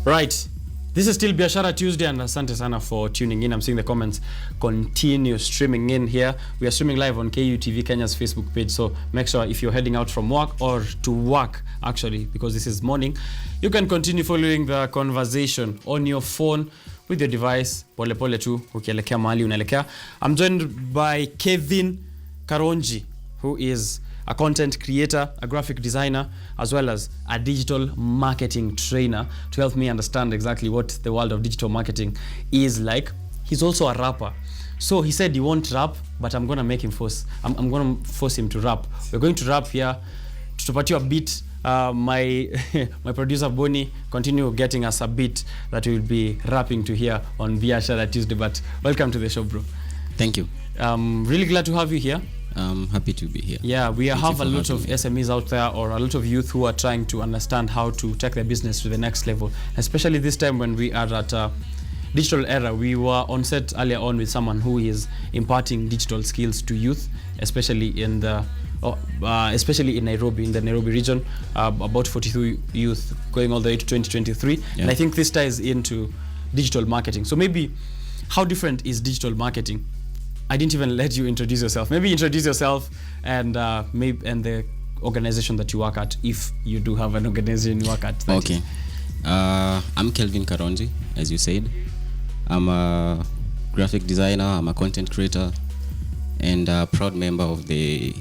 Right. This is still Biashara Tuesday, and asante sana for tuning in. I'm seeing the comments continue streaming in here. We are streaming live on KUTV Kenya's Facebook page, so make sure if you're heading out from work or to work, actually, because this is morning, you can continue following the conversation on your phone with your device. Pole pole tu ukielekea mahali unaelekea. I'm joined by Kelvin Karonji, who is a content creator, a graphic designer, as well as a digital marketing trainer to help me understand exactly what the world of digital marketing is like. He's also a rapper. So he said he won't rap, but I'm going to make him force. I'm going to force him to rap. We're going to rap here. Tupatie a beat. My producer Bonnie continue getting us a beat that we'll be rapping to here on Biashara Tuesday. But welcome to the show, bro. Thank you. Really glad to have you here. I'm happy to be here. Yeah, we have a lot of SMEs out there, or a lot of youth who are trying to understand how to take their business to the next level, especially this time when we are at a digital era. We were on set earlier on with someone who is imparting digital skills to youth, especially in Nairobi, in the Nairobi region, about 42 youth going all the way to 2023. Yeah. And I think this ties into digital marketing. So maybe, how different is digital marketing? I didn't even let you introduce yourself. Maybe introduce yourself and the organization that you work at, if you do have an organization you work at. Okay. I'm Kelvin Karonji, as you said. I'm a graphic designer, I'm a content creator, and a proud member of the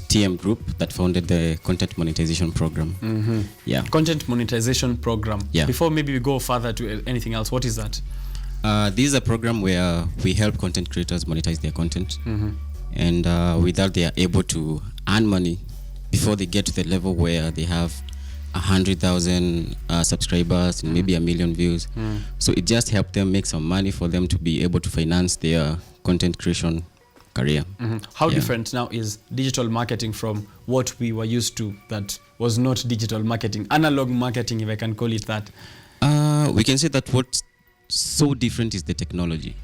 TM group that founded the content monetization program. Mm-hmm. Yeah. Content monetization program. Yeah. Before maybe we go further to anything else, what is that? This is a program where we help content creators monetize their content. Mm-hmm. And with that, they are able to earn money before they get to the level where they have 100,000 subscribers and maybe 1 million views. So it just helps them make some money for them to be able to finance their content creation career. Mm-hmm. How different now is digital marketing from what we were used to that was not digital marketing, analog marketing, if I can call it that? We can say that what's so different is the technology,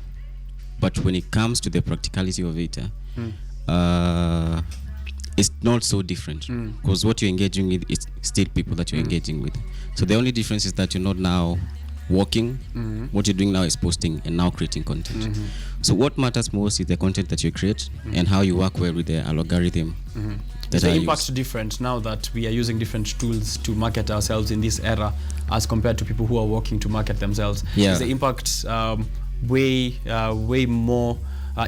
but when it comes to the practicality of it, it's not so different, because what you're engaging with is still people that you're engaging with. So the only difference is that you're not now working. What you're doing now is posting and now creating content. So what matters most is the content that you create and how you work well with the algorithm. Is the impact different now that we are using different tools to market ourselves in this era as compared to people who are working to market themselves? Yeah. Is the impact way more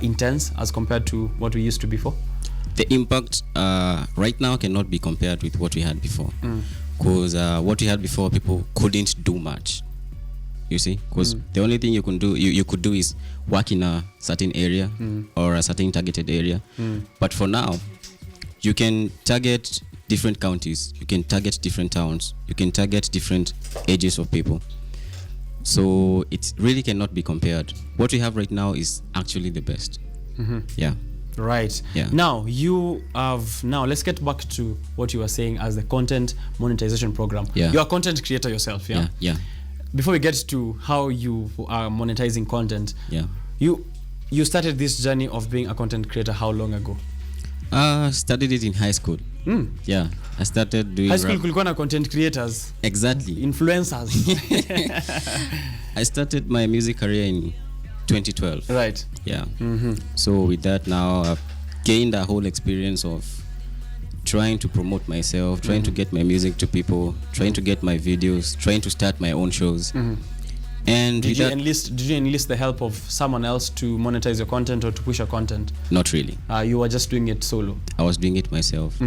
intense as compared to what we used to before? The impact right now cannot be compared with what we had before, because what we had before, people couldn't do much. You see, because the only thing you could do is work in a certain area or a certain targeted area. But for now, you can target different counties, you can target different towns, you can target different ages of people. So it really cannot be compared. What we have right now is actually the best. Yeah. Right. Yeah. Now let's get back to what you were saying as the content monetization program. Yeah. You're a content creator yourself, yeah? Yeah. Before we get to how you are monetizing content, you started this journey of being a content creator how long ago? Studied it in high school. Yeah, I started doing high school kulikuwa na content creators. Exactly. Influencers. I started my music career in 2012. Right. Yeah. So with that now, I've gained a whole experience of trying to promote myself, trying to get my music to people, trying to get my videos, trying to start my own shows. And did you enlist the help of someone else to monetize your content or to push your content? Not really. You were just doing it solo? I was doing it myself.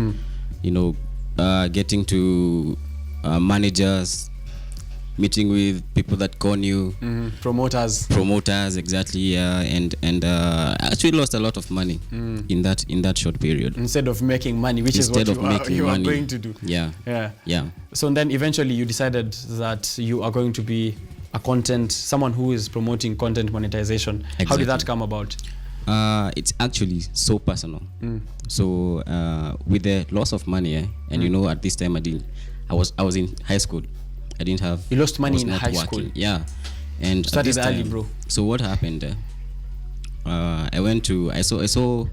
You know, getting to managers, meeting with people that con you. Promoters, exactly, yeah. And I actually lost a lot of money in that short period. Instead of making money, which is what you are going to do. Yeah. So then eventually you decided that you are going to be someone who is promoting content monetization. Exactly. How did that come about? It's actually so personal. So with the loss of money, and you know, at this time I was in high school. I didn't have. You lost money in high school. Yeah, and started early, bro. So what happened? I saw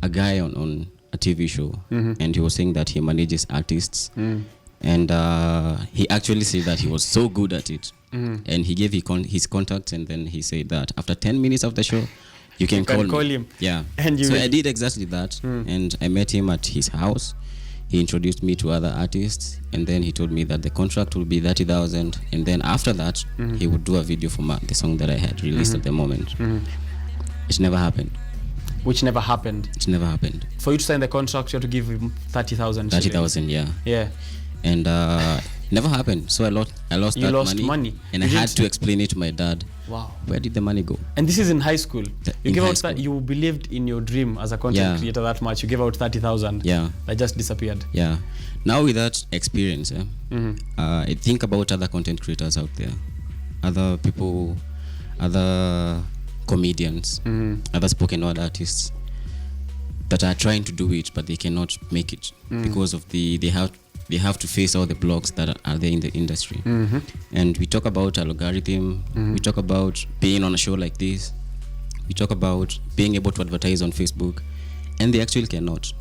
a guy on a TV show, and he was saying that he manages artists, And he actually said that he was so good at it. And he gave his contacts, and then he said that after 10 minutes of the show, you can call him. Yeah. And so I did exactly that. And I met him at his house. He introduced me to other artists, and then he told me that the contract will be 30,000, and then after that he would do a video for the song that I had released at the moment. It never happened. Which never happened. It never happened. For you to sign the contract, you have to give him 30,000. 30,000, yeah. Yeah. And never happened. So I lost You that lost money. and I had to explain it to my dad. Wow. Where did the money go? And this is in high school. In high school. You believed in your dream as a content creator that much. You gave out 30,000. Yeah. That just disappeared. Yeah. Now with that experience, I think about other content creators out there, other people, other comedians, other spoken word artists that are trying to do it, but they cannot make it because of they have to face all the blocks that are there in the industry. And we talk about algorithm, we talk about being on a show like this, we talk about being able to advertise on Facebook, and they actually cannot.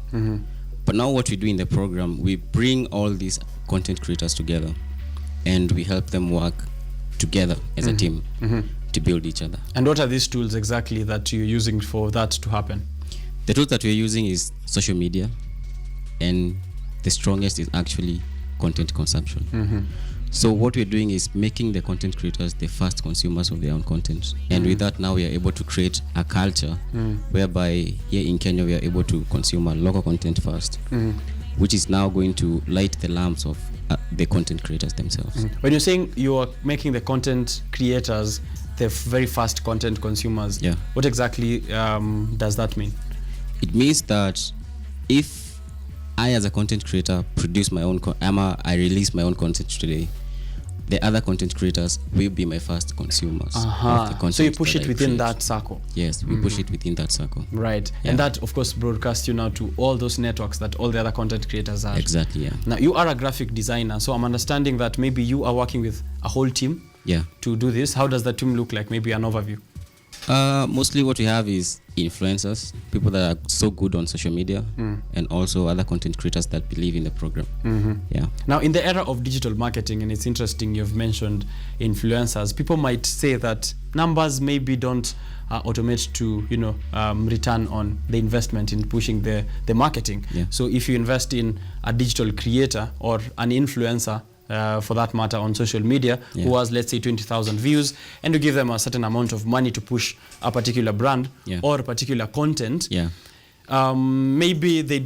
But now what we do in the program, we bring all these content creators together, and we help them work together as a team to build each other. And what are these tools exactly that you're using for that to happen? The tools that we're using is social media, and the strongest is actually content consumption. So what we're doing is making the content creators the first consumers of their own content. And with that, now we are able to create a culture whereby here in Kenya we are able to consume our local content first, which is now going to light the lamps of the content creators themselves. When you're saying you are making the content creators the very first content consumers, what exactly does that mean? It means that if I as a content creator produce my own I release my own content today, the other content creators will be my first consumers of the content. So you push it within that circle. Yes, we push it within that circle. Right. And that of course broadcasts you now to all those networks that all the other content creators are. Exactly, yeah. Now you are a graphic designer, so I'm understanding that maybe you are working with a whole team to do this. How does that team look like? Maybe an overview. Mostly what we have is influencers, people that are so good on social media, and also other content creators that believe in the program. Yeah. Now, in the era of digital marketing, and it's interesting you've mentioned influencers, people might say that numbers maybe don't automate to return on the investment in pushing the marketing. So if you invest in a digital creator or an influencer, for that matter, on social media, who has, let's say, 20,000 views, and you give them a certain amount of money to push a particular brand or a particular content, maybe the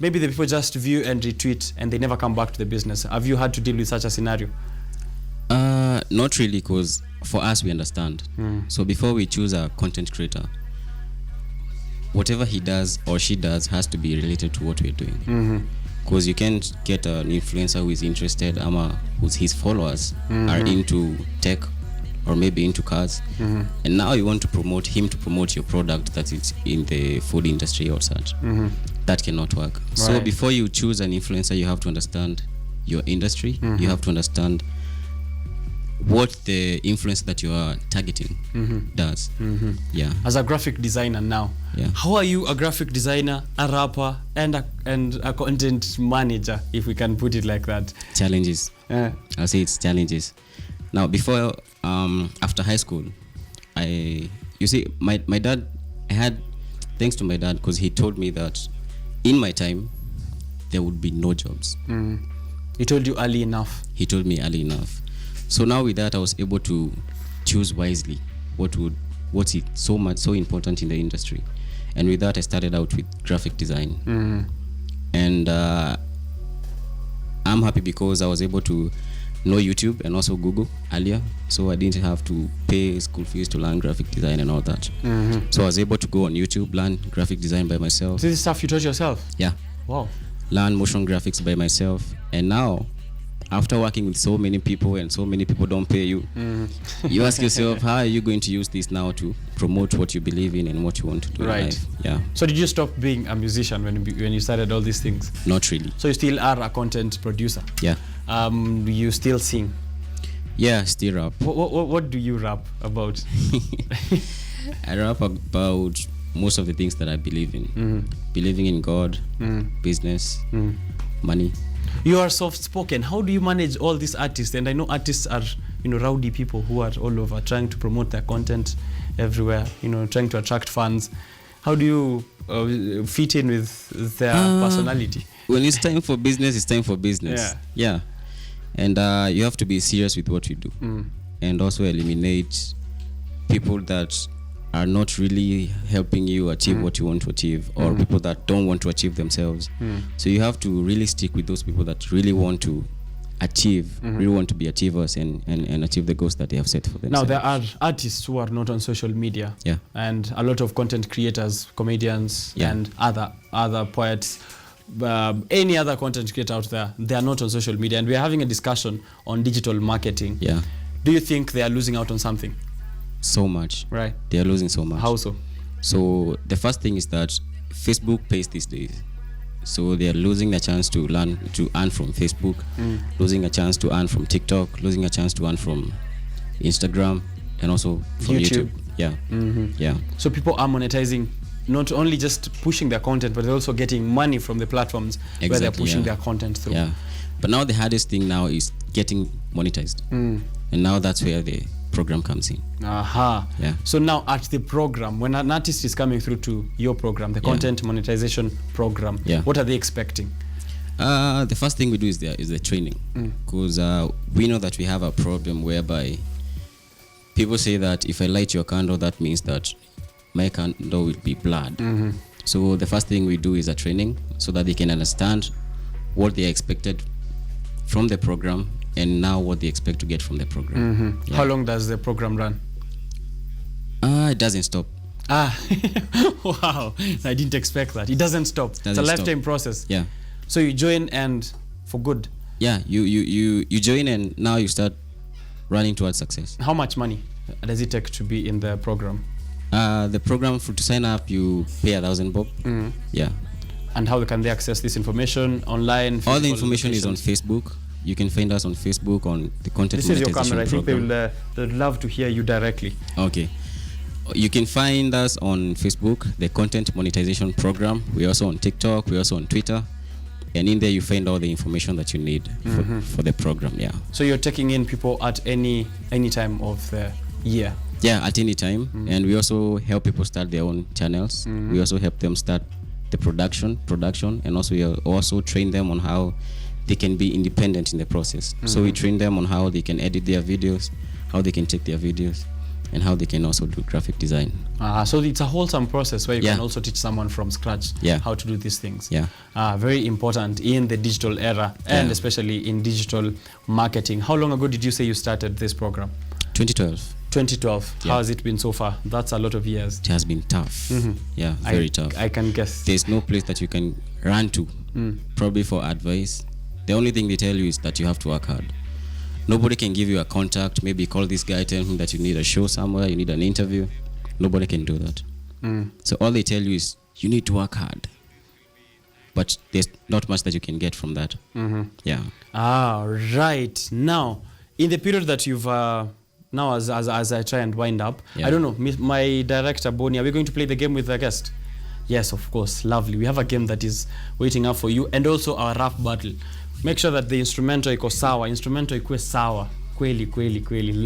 people just view and retweet and they never come back to the business. Have you had to deal with such a scenario? Not really, because for us, we understand. So before we choose a content creator, whatever he does or she does has to be related to what we're doing. Because you can't get an influencer who is interested, whose his followers are into tech or maybe into cars, and now you want to promote him to promote your product that is in the food industry or such. That cannot work. So before you choose an influencer, you have to understand your industry. You have to understand what the influence that you are targeting does. As a graphic designer now, how are you a graphic designer, a rapper, and a content manager, if we can put it like that? Challenges. I'll say it's challenges. Now, before, after high school, my dad, I had, thanks to my dad, because he told me that in my time, there would be no jobs. He told you early enough? He told me early enough. So now with that, I was able to choose wisely what's so important in the industry. And with that, I started out with graphic design. And I'm happy because I was able to know YouTube and also Google earlier. So I didn't have to pay school fees to learn graphic design and all that. So I was able to go on YouTube, learn graphic design by myself. So this is stuff you taught yourself? Yeah. Wow. Learn motion graphics by myself. And now, after working with so many people and so many people don't pay you, you ask yourself, how are you going to use this now to promote what you believe in and what you want to do in life? Yeah. So did you stop being a musician when you started all these things? Not really. So you still are a content producer? Yeah. Do you still sing? Yeah, still rap. What do you rap about? I rap about most of the things that I believe in. Believing in God, business, money. You are soft spoken. How do you manage all these artists? And I know artists are, rowdy people who are all over trying to promote their content everywhere, trying to attract fans. How do you fit in with their personality? When it's time for business, it's time for business. Yeah. And you have to be serious with what you do. And also eliminate people that are not really helping you achieve what you want to achieve, or people that don't want to achieve themselves. So you have to really stick with those people that really want to achieve, really want to be achievers and achieve the goals that they have set for themselves. Now, there are artists who are not on social media, and a lot of content creators, comedians, and other poets, any other content creator out there, they are not on social media, and we are having a discussion on digital marketing. Do you think they are losing out on something? So much. Right. They are losing so much. How so? So the first thing is that Facebook pays these days. So they are losing a chance to earn from Facebook, losing a chance to earn from TikTok, losing a chance to earn from Instagram, and also from YouTube. Yeah. So people are monetizing, not only just pushing their content, but they're also getting money from the platforms where they're pushing their content through. Yeah. But now the hardest thing now is getting monetized. And now that's where the program comes in. Yeah. So now at the program, when an artist is coming through to your program, the content monetization program, what are they expecting? The first thing we do is the training, because we know that we have a problem whereby people say that if I light your candle, that means that my candle will be blurred. So the first thing we do is a training so that they can understand what they expected from the program and now what they expect to get from the program. How long does the program run? It doesn't stop. Wow, I didn't expect that. It doesn't stop. It's a lifetime process. Yeah. So you join and for good. Yeah, you join and now you start running towards success. How much money does it take to be in the program? The program, to sign up, you pay 1,000 bob. Yeah. And how can they access this information online? All the information is on Facebook. You can find us on Facebook on the content This is your camera. I think program. they'd love to hear you directly. Okay. You can find us on Facebook, the content monetization program. We're also on TikTok. We're also on Twitter. And in there you find all the information that you need for the program. Yeah. So you're taking in people at any time of the year? Yeah, at any time. And we also help people start their own channels. We also help them start the production, and also we also train them on how they can be independent in the process. So we train them on how they can edit their videos, how they can take their videos, and how they can also do graphic design. So it's a wholesome process where you can also teach someone from scratch how to do these things. Very important in the digital era, and especially in digital marketing. How long ago did you say you started this program? 2012. 2012. How has it been so far? That's a lot of years. It has been tough. Yeah, very tough. I can guess. There's no place that you can run to, probably for advice. The only thing they tell you is that you have to work hard. Nobody can give you a contact. Maybe call this guy, tell him that you need a show somewhere, you need an interview. Nobody can do that. So all they tell you is you need to work hard. But there's not much that you can get from that. Yeah. Right. Now, in the period that you've now as I try and wind up, I don't know, my director Bonnie, are we going to play the game with the guest? Yes, of course. Lovely. We have a game that is waiting up for you, and also our rap battle. Make sure that the instrumental iko sawa, instrumental ikue sawa. Kweli.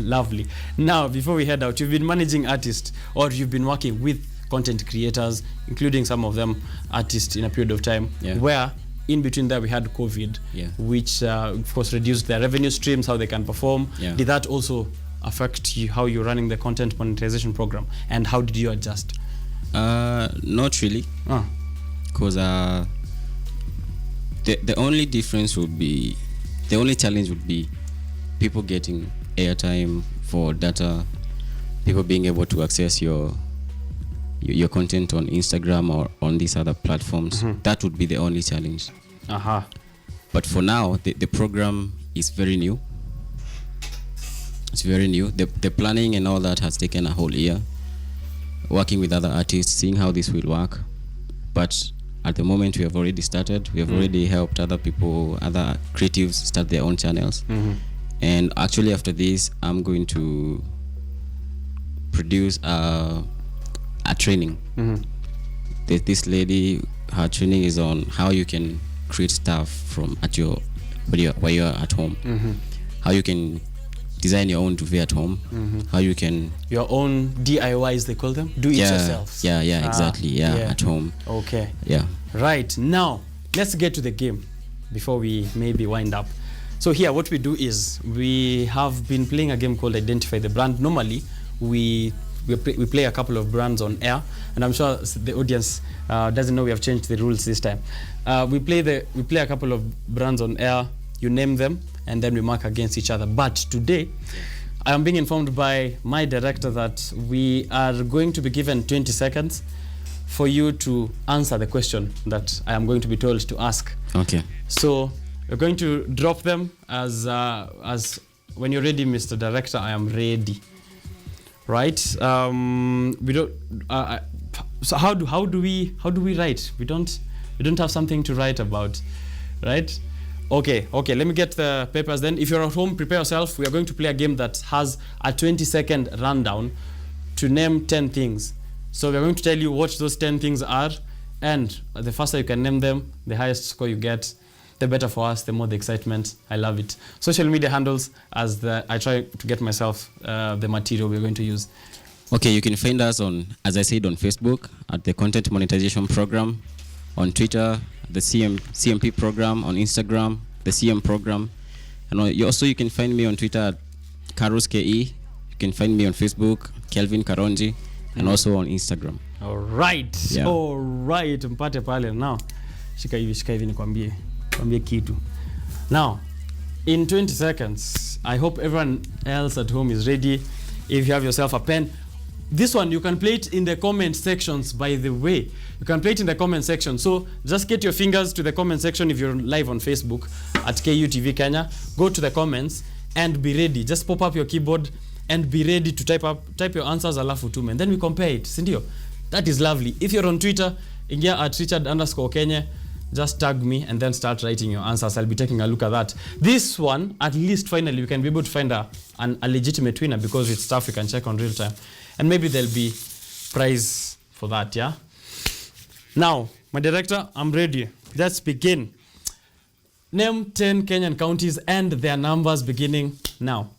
Lovely. Now, before we head out, you've been managing artists, or you've been working with content creators, including some of them artists in a period of time, where in between there we had COVID, which of course reduced their revenue streams, how they can perform. Did that also affect you, how you're running the content monetization program, and how did you adjust? Not really, because the only difference would be, the only challenge would be people getting airtime for data, people being able to access your content on Instagram or on these other platforms. That would be the only challenge. But for now, the program is very new. It's very new. The planning and all that has taken a whole year. Working with other artists, seeing how this will work. But at the moment, we have already started. We have already helped other people, other creatives start their own channels. And actually after this, I'm going to produce a training. This lady, her training is on how you can create stuff from at your while you're at home. How you can design your own duvet at home. How you can your own DIYs, they call them, do it yourselves. Exactly. At home. Okay. Yeah. Right, now let's get to the game before we maybe wind up. So here what we do is we have been playing a game called Identify the Brand. Normally we play a couple of brands on air, and I'm sure the audience doesn't know we have changed the rules this time. We play a couple of brands on air, you name them, and then we mark against each other. But today I am being informed by my director that we are going to be given 20 seconds for you to answer the question that I am going to be told to ask. Okay. So we're going to drop them as when you're ready, Mr. Director. I am ready. Right? We don't. So how do we write? We don't have something to write about, right? Okay. Let me get the papers then. If you're at home, prepare yourself. We are going to play a game that has a 20-second rundown to name 10 things. So we're going to tell you what those 10 things are, and the faster you can name them, the highest score you get, the better for us, the more the excitement. I love it. Social media handles, I try to get myself the material we're going to use. Okay, you can find us as I said, on Facebook at the Content Monetization Program, on Twitter, the CMP Program, on Instagram, the CM Program, and you can find me on Twitter at Karos KE. You can find me on Facebook, Kelvin Karonji, and also on Instagram. All right. Yeah. All right. Mpate pale now. Shika hivi nikwambie kitu. Now, in 20 seconds, I hope everyone else at home is ready. If you have yourself a pen, this one you can play it in the comment sections, by the way. You can play it in the comment section. So just get your fingers to the comment section if you're live on Facebook at KUTV Kenya. Go to the comments and be ready. Just pop up your keyboard and be ready to type your answers alafu tume. And then we compare it. Sindio? That is lovely. If you're on Twitter, ingia at Richard_Kenya. Just tag me and then start writing your answers. I'll be taking a look at that. This one, at least finally, we can be able to find a legitimate winner, because it's stuff we can check on real time. And maybe there'll be prize for that, yeah? Now, my director, I'm ready. Let's begin. Name 10 Kenyan counties and their numbers beginning now.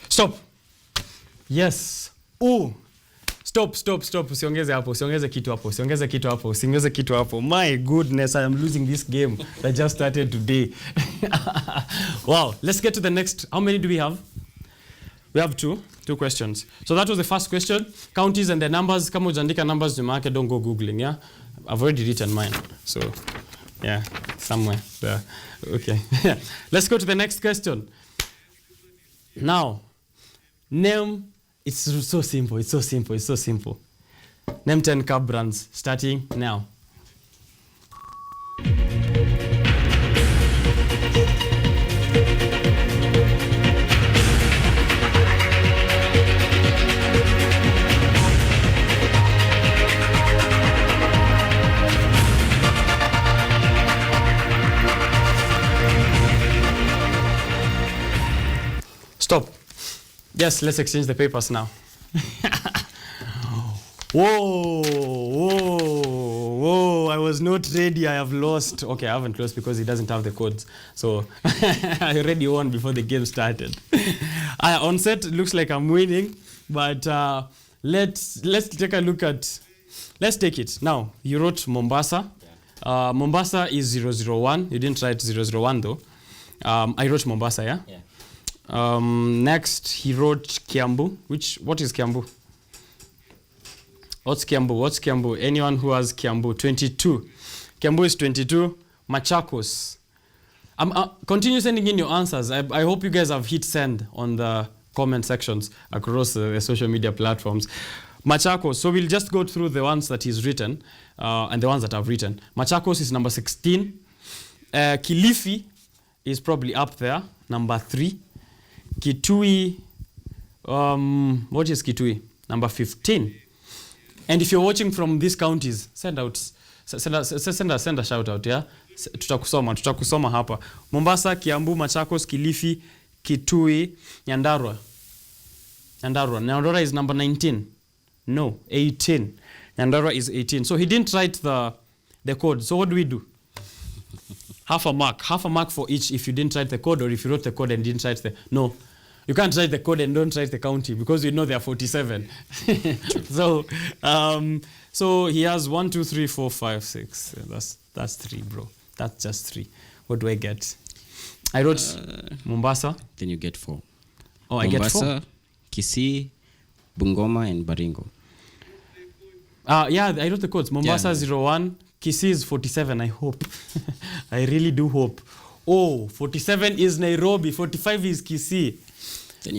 Stop. Yes. Stop. Usiongeze kitu hapo. My goodness, I am losing this game that just started today. Wow. Let's get to the next. How many do we have? We have two questions. So that was the first question. Counties and the numbers. Kama hujaandika numbers nyuma yake, don't go googling, yeah? I've already written mine. So, yeah, somewhere there. Okay. Let's go to the next question. Now, name, it's so simple. Name 10 car brands, starting now. Stop. Yes, let's exchange the papers now. Whoa, I was not ready. I have lost. Okay, I haven't lost because he doesn't have the codes. So I already won before the game started. On set, it looks like I'm winning, but let's take a look at, let's take it. Now, you wrote Mombasa. Mombasa is 001. You didn't write 001 though. I wrote Mombasa, yeah? Yeah. Next, he wrote Kiambu. What is Kiambu? What's Kiambu? Anyone who has Kiambu? 22. Kiambu is 22. Machakos. Continue sending in your answers. I hope you guys have hit send on the comment sections across the social media platforms. Machakos. So we'll just go through the ones that he's written and the ones that I've written. Machakos is number 16. Kilifi is probably up there, number 3. Kitui, what is Kitui? Number 15. And if you're watching from these counties, send a shout out, yeah? Tutakusoma hapa. Mombasa, Kiambu, Machakos, Kilifi, Kitui, Nyandarua. Nyandarua is number 19. No, 18. Nyandarua is 18. So he didn't write the code. So what do we do? Half a mark for each if you didn't write the code, or if you wrote the code and didn't write no. You can't write the code and don't write the county, because you know there are 47. So he has 1, 2, 3, 4, 5, 6. That's 3, bro. That's just 3. What do I get? I wrote Mombasa. Then you get 4. Oh, Mombasa, I get 4. Kisii, Bungoma, and Baringo. Yeah, I wrote the codes. Mombasa 01, Kisii is 47, I hope. I really do hope. Oh, 47 is Nairobi, 45 is Kisii.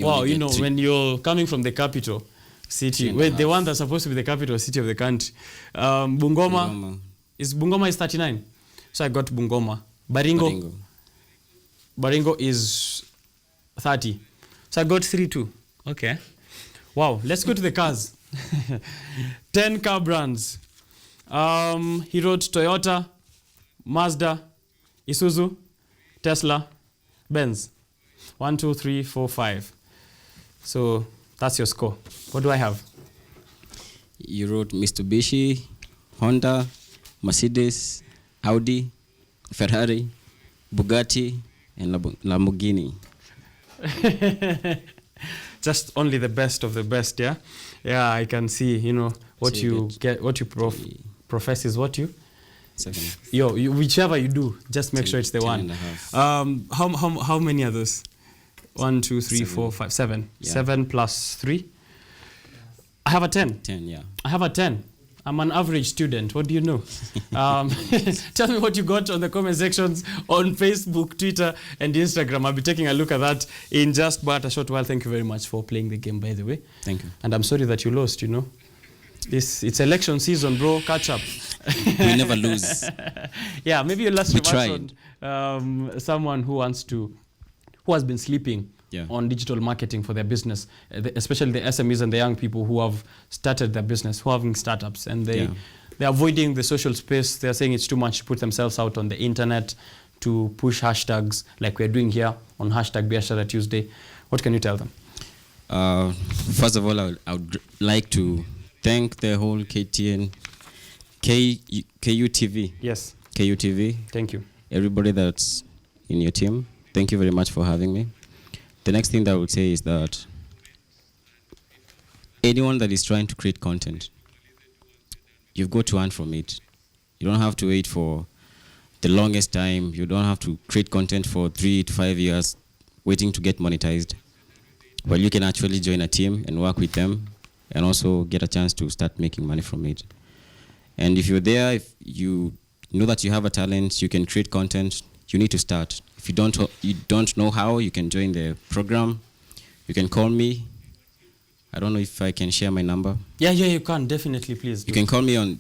Wow, you know, 3. when you're coming from the capital city, the one that's supposed to be the capital city of the country. Bungoma is 39. So I got Bungoma. Baringo is 30. So I got 3 too. Okay. Wow, let's go to the cars. 10 car brands. He wrote Toyota, Mazda, Isuzu, Tesla, Benz. 1, 2, 3, 4, 5. So that's your score. What do I have? You wrote Mitsubishi, Honda, Mercedes, Audi, Ferrari, Bugatti, and Lamborghini. Just only the best of the best, yeah? Yeah, I can see, you know, what so you get, what you profess is what you? 7. You, whichever you do, just make 10, sure it's the 1. How many are those? 1, 2, 3, 7. 4, 5, 7. Yeah. 7 plus 3. I have a 10. 10, yeah. I have a 10. I'm an average student. What do you know? Tell me what you got on the comment sections on Facebook, Twitter, and Instagram. I'll be taking a look at that in just but a short while. Thank you very much for playing the game, by the way. Thank you. And I'm sorry that you lost, you know. It's election season, bro. Catch up. We never lose. Yeah, maybe you last tried. On someone who has been sleeping on digital marketing for their business, especially the SMEs and the young people who have started their business, who are having startups, and they're avoiding the social space. They're saying it's too much to put themselves out on the internet, to push hashtags like we're doing here on hashtag Biashara Tuesday. What can you tell them? First of all, I would like to thank the whole KTN, KUTV. Yes. KUTV. Thank you. Everybody that's in your team, thank you very much for having me. The next thing that I would say is that anyone that is trying to create content, you've got to earn from it. You don't have to wait for the longest time. You don't have to create content for 3 to 5 years waiting to get monetized. Well, you can actually join a team and work with them and also get a chance to start making money from it. And if you're there, if you know that you have a talent, you can create content, you need to start. If you don't know how, you can join the program. You can call me. I don't know if I can share my number. Yeah, you can. Definitely, please. You can call me on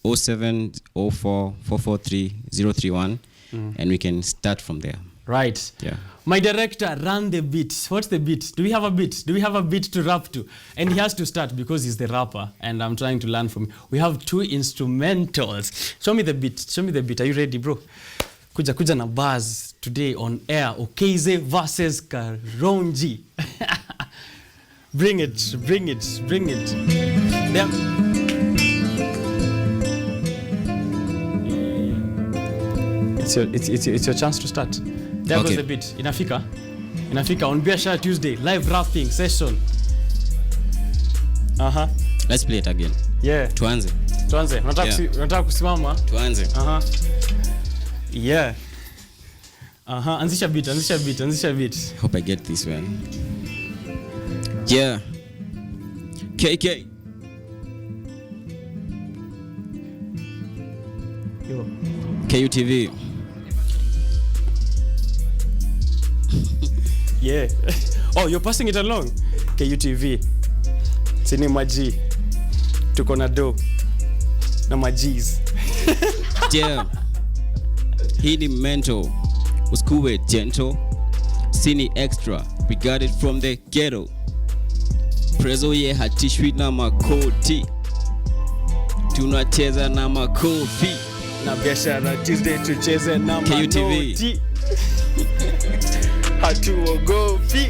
0704 443 031, and we can start from there. Right. Yeah. My director, run the beat. What's the beat? Do we have a beat? Do we have a beat to rap to? And he has to start because he's the rapper, and I'm trying to learn from him. We have 2 instrumentals. Show me the beat. Show me the beat. Are you ready, bro? Kuja na buzz today on air. Okeze versus Karonji. Bring it. It's your chance to start. There goes the beat. Inafika on Biashara Tuesday, live rapping session. Let's play it again. Yeah. Tuanze. Nataka kusimama. Tuanze. Yeah. Anzisha beat. Hope I get this one. Yeah. KK. Yo. KUTV. Yeah. Oh, you're passing it along. KUTV. Sini maji. Tuko na do. Na majis. Yeah. Hii ni mental. Usikuwe gentle. Sini extra. We got it from the ghetto. Prezo ye hatishwi na makoti. tunacheza na makofi. Na Biashara Tuesday tucheze na KUTV. Hatuogopi.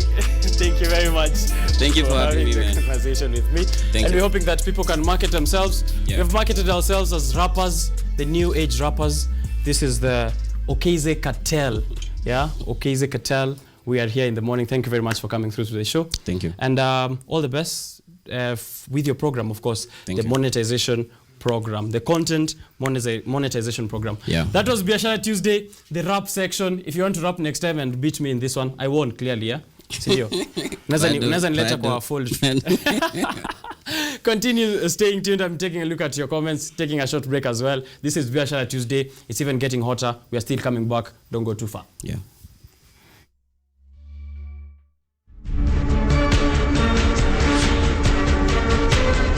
Thank you very much. Thank you for having me, man. Conversation with me. Thank and you. we're hoping that people can market themselves. Yeah. We've marketed ourselves as rappers, the new age rappers. This is the Okeze Cartel. Yeah, Okeze Cartel. We are here in the morning. Thank you very much for coming through to the show. Thank you. And all the best with your program, of course. Thank the you. monetization program, the content monetization program. Yeah. That was Biashara Tuesday, the rap section. If you want to rap next time and beat me in this one, I won't clearly, yeah? Sindio? Unaweza nileta kwa fold. Continue staying tuned. I'm taking a look at your comments, taking a short break as well. This is Biashara Tuesday. It's even getting hotter. We are still coming back. Don't go too far. Yeah.